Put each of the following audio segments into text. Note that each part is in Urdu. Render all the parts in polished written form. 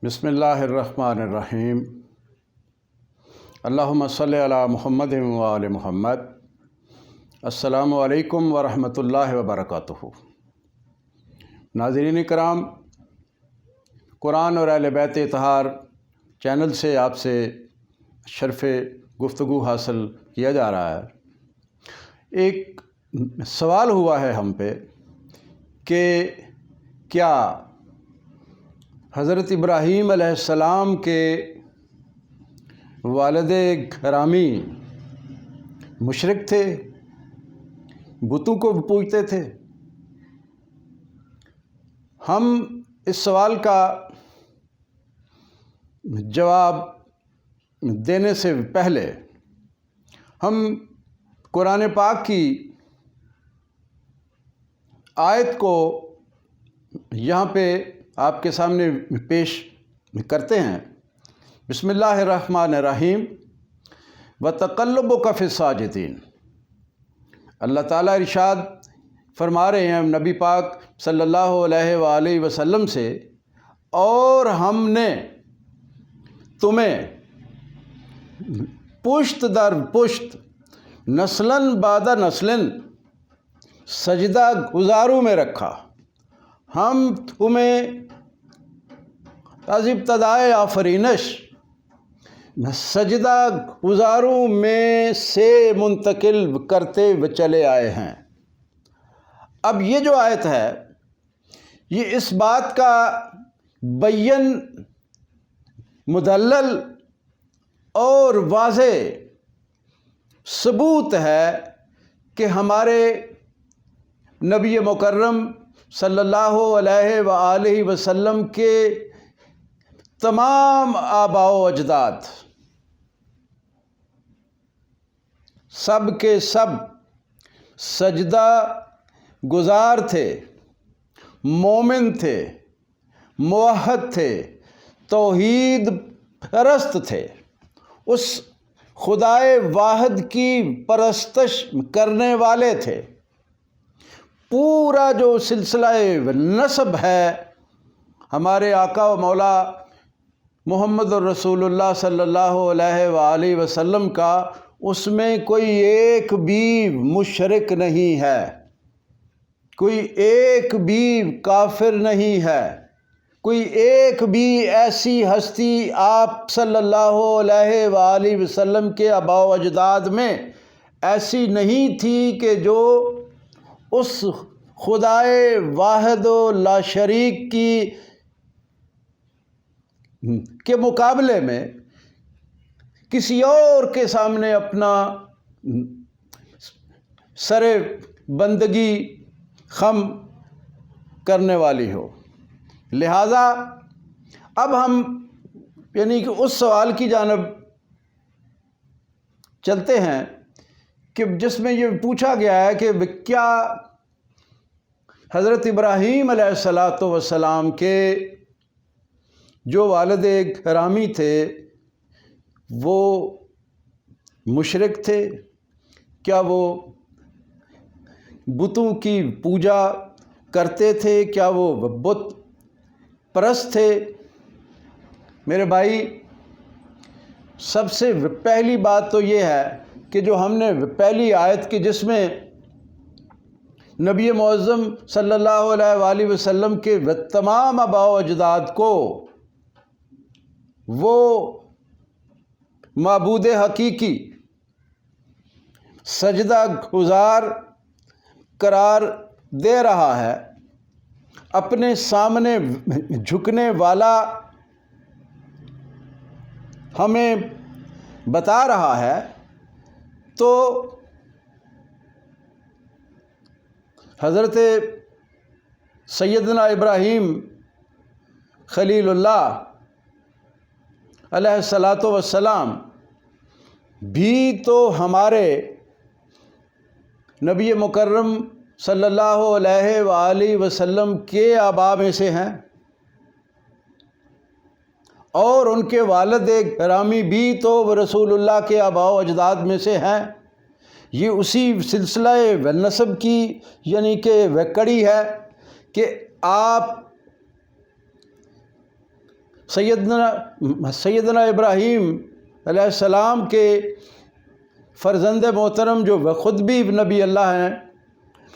بسم اللہ الرحمن الرحیم۔ اللہم صلی علی محمد و آل محمد۔ السلام علیکم ورحمۃ اللہ وبرکاتہ۔ ناظرین کرام، قرآن اور اہل بیت اطہار چینل سے آپ سے شرف گفتگو حاصل کیا جا رہا ہے۔ ایک سوال ہوا ہے ہم پہ کہ کیا حضرت ابراہیم علیہ السلام کے والد گرامی مشرک تھے، بتوں کو پوجتے تھے؟ ہم اس سوال کا جواب دینے سے پہلے ہم قرآن پاک کی آیت کو یہاں پہ آپ کے سامنے پیش کرتے ہیں۔ بسم اللہ الرحمن الرحیم۔ وَتَقَلُّبُكَ فِي السَّاجِدِينَ۔ اللہ تعالیٰ ارشاد فرما رہے ہیں نبی پاک صلی اللہ علیہ وآلہ وسلم سے، اور ہم نے تمہیں پشت در پشت نسلاً بعد نسلاً سجدہ گزاروں میں رکھا۔ ہم تمہیں از ابتدائے آفرینش سجدہ گزاروں میں سے منتقل کرتے ہوئے چلے آئے ہیں۔ اب یہ جو آیت ہے یہ اس بات کا بین مدلل اور واضح ثبوت ہے کہ ہمارے نبی مکرم صلی اللہ علیہ وآلہ وسلم کے تمام آباء و اجداد سب کے سب سجدہ گزار تھے، مومن تھے، موحد تھے، توحید پرست تھے، اس خدائے واحد کی پرستش کرنے والے تھے۔ پورا جو سلسلہ نسب ہے ہمارے آقا و مولا محمد الرسول اللہ صلی اللہ علیہ وآلہ وسلم کا، اس میں کوئی ایک بھی مشرک نہیں ہے، کوئی ایک بھی کافر نہیں ہے، کوئی ایک بھی ایسی ہستی آپ صلی اللہ علیہ وآلہ وسلم کے آباء و اجداد میں ایسی نہیں تھی کہ جو اس خدائے واحد و لا شریک کے مقابلے میں کسی اور کے سامنے اپنا سر بندگی خم کرنے والی ہو۔ لہذا اب ہم کہ اس سوال کی جانب چلتے ہیں کہ جس میں یہ پوچھا گیا ہے کہ کیا حضرت ابراہیم علیہ السلام کے جو والد گرامی تھے وہ مشرک تھے؟ کیا وہ بتوں کی پوجا کرتے تھے؟ کیا وہ بت پرست تھے؟ میرے بھائی، سب سے پہلی بات تو یہ ہے کہ جو ہم نے پہلی آیت کی جس میں نبی معظم صلی اللہ علیہ وآلہ وسلم کے تمام آباء و اجداد کو وہ معبود حقیقی سجدہ گزار قرار دے رہا ہے، اپنے سامنے جھکنے والا ہمیں بتا رہا ہے، تو حضرت سیدنا ابراہیم خلیل اللہ علیہ السلام بھی تو ہمارے نبی مکرم صلی اللہ علیہ وآلہ وسلم کے آباء میں سے ہیں، اور ان کے والد گرامی بھی تو رسول اللہ کے آباء و اجداد میں سے ہیں۔ یہ اسی سلسلہ نسب کی کہ وہ کڑی ہے کہ آپ سیدنا ابراہیم علیہ السلام کے فرزند محترم جو خود بھی نبی اللہ ہیں،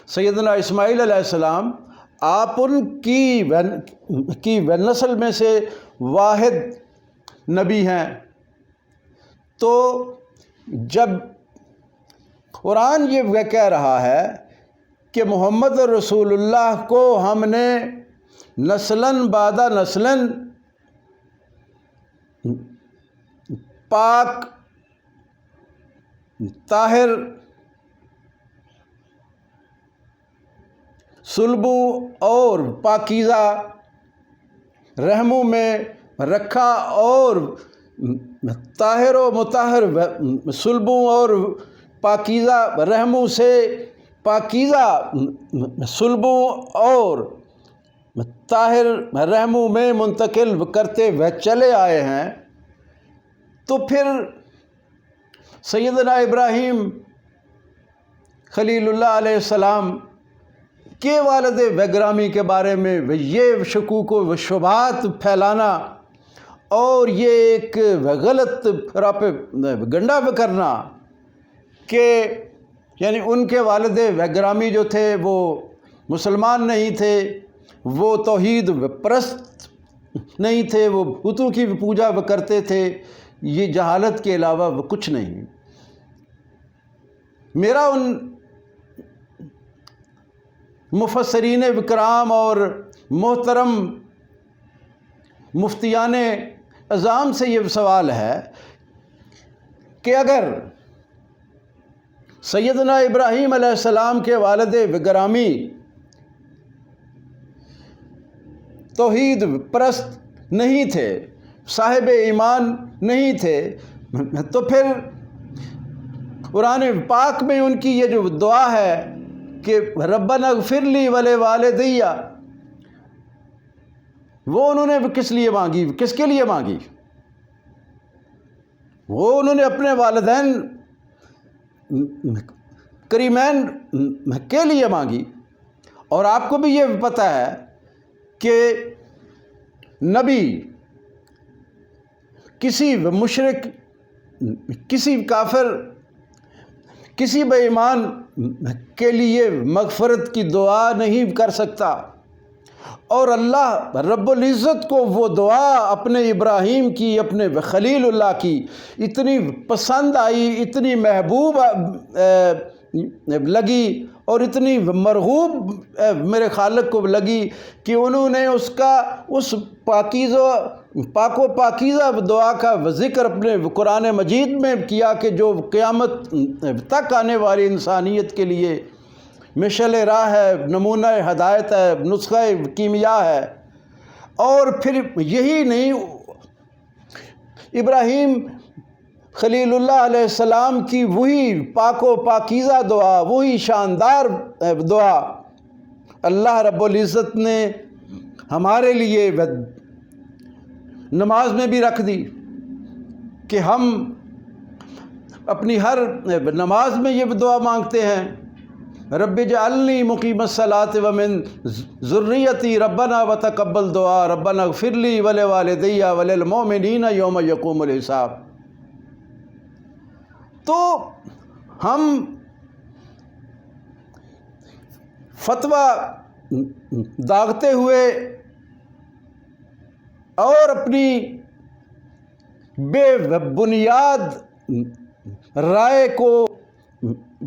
سیدنا اسماعیل علیہ السلام، آپ ان کی نسل میں سے واحد نبی ہیں۔ تو جب قرآن یہ کہہ رہا ہے کہ محمد رسول اللہ کو ہم نے نسلاً بعد نسلاً پاک، طاہر، صلبو اور پاکیزہ رحموں میں رکھا، اور طاہر و مطہر صلبوں اور پاکیزہ رحموں سے پاکیزہ صلبوں اور طاہر رحموں میں منتقل کرتے ہوئے چلے آئے ہیں، تو پھر سیدنا ابراہیم خلیل اللہ علیہ السلام کے والد وگرامی کے بارے میں یہ شکوک و شبہات پھیلانا اور یہ ایک غلط راہ پہ گنڈا کرنا کہ یعنی ان کے والد وگرامی جو تھے وہ مسلمان نہیں تھے، وہ توحید پرست نہیں تھے، وہ بتوں کی پوجا کرتے تھے، یہ جہالت کے علاوہ وہ کچھ نہیں۔ میرا ان مفسرین اکرام اور محترم مفتیان اعظام سے یہ سوال ہے کہ اگر سیدنا ابراہیم علیہ السلام کے والد وگرامی توحید پرست نہیں تھے، صاحب ایمان نہیں تھے، تو پھر قرآن پاک میں ان کی یہ جو دعا ہے کہ ربنا اغفر لی ولوالدی، وہ انہوں نے کس لیے مانگی؟ کس کے لیے مانگی؟ وہ انہوں نے اپنے والدین کریمین کے لیے مانگی۔ اور آپ کو بھی یہ پتہ ہے کہ نبی کسی مشرک، کسی کافر، کسی بے ایمان کے لیے مغفرت کی دعا نہیں کر سکتا، اور اللہ رب العزت کو وہ دعا اپنے ابراہیم کی، اپنے خلیل اللہ کی اتنی پسند آئی، اتنی محبوب لگی اور اتنی مرغوب میرے خالق کو لگی کہ انہوں نے اس پاک و پاکیزہ دعا کا ذکر اپنے قرآن مجید میں کیا کہ جو قیامت تک آنے والی انسانیت کے لیے مشعل راہ ہے، نمونہ ہدایت ہے، نسخہ کیمیا ہے۔ اور پھر یہی نہیں، ابراہیم خلیل اللہ علیہ السلام کی وہی پاک و پاکیزہ دعا، وہی شاندار دعا اللہ رب العزت نے ہمارے لیے نماز میں بھی رکھ دی کہ ہم اپنی ہر نماز میں یہ دعا مانگتے ہیں، رب اجعلنی مقیم الصلاۃ ومن ذریتی ربنا وتقبل دعا ربنا اغفر لی ولوالدی وللمؤمنین یوم یقوم الحساب۔ تو ہم فتویٰ داغتے ہوئے اور اپنی بے بنیاد رائے کو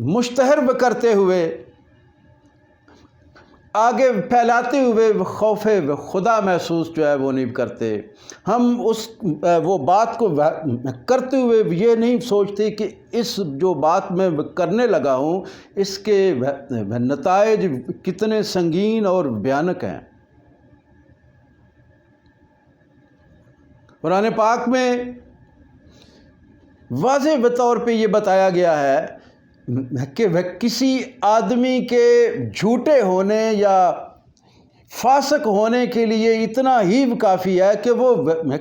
مشتہر کرتے ہوئے، آگے پھیلاتے ہوئے خوف خدا محسوس جو ہے وہ نہیں کرتے۔ ہم وہ بات کو کرتے ہوئے یہ نہیں سوچتے کہ اس جو بات میں کرنے لگا ہوں اس کے نتائج کتنے سنگین اور بھیانک ہیں۔ قرآن پاک میں واضح طور پہ یہ بتایا گیا ہے کہ کسی آدمی کے جھوٹے ہونے یا فاسق ہونے کے لیے اتنا ہی کافی ہے کہ وہ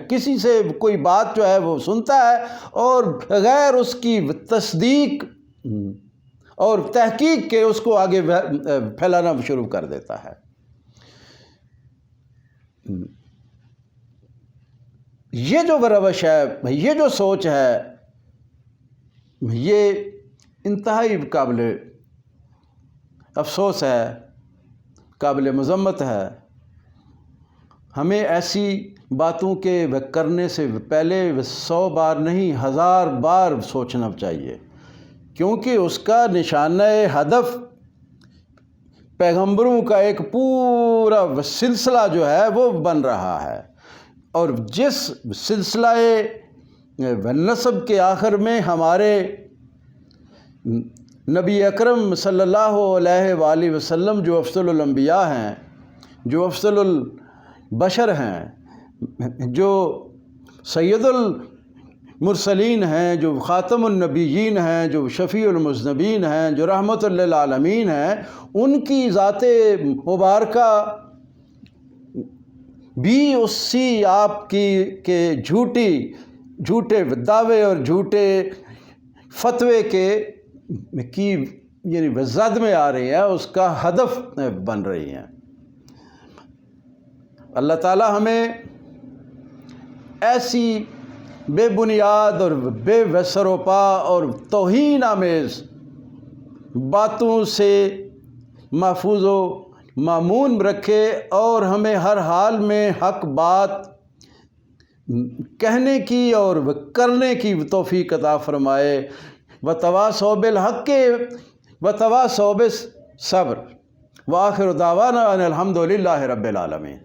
کسی سے کوئی بات جو ہے وہ سنتا ہے اور بغیر اس کی تصدیق اور تحقیق کے اس کو آگے پھیلانا شروع کر دیتا ہے۔ یہ جو روش ہے، یہ جو سوچ ہے، یہ انتہائی قابل افسوس ہے، قابل مذمت ہے۔ ہمیں ایسی باتوں کے کرنے سے پہلے 100 بار نہیں 1000 بار سوچنا چاہیے، کیونکہ اس کا نشانہ ہدف پیغمبروں کا ایک پورا سلسلہ جو ہے وہ بن رہا ہے، اور جس سلسلہ نسب کے آخر میں ہمارے نبی اکرم صلی اللہ علیہ وآلہ وسلم جو افضل الانبیاء ہیں، جو افضل البشر ہیں، جو سید المرسلین ہیں، جو خاتم النبیین ہیں، جو شفیع المذنبین ہیں، جو رحمت للعالمین ہیں، ان کی ذات مبارکہ بھی اسی آپ کے جھوٹے دعوے اور جھوٹے فتوے کی یعنی زد میں آ رہی ہے، اس کا ہدف بن رہی ہیں۔ اللہ تعالیٰ ہمیں ایسی بے بنیاد اور بے سروپا اور توہین آمیز باتوں سے محفوظ و مامون رکھے، اور ہمیں ہر حال میں حق بات کہنے کی اور کرنے کی توفیق عطا فرمائے۔ وتواصوا بالحق وتواصوا بالصبر، وآخر دعوانا ان الحمد للہ رب العالمین۔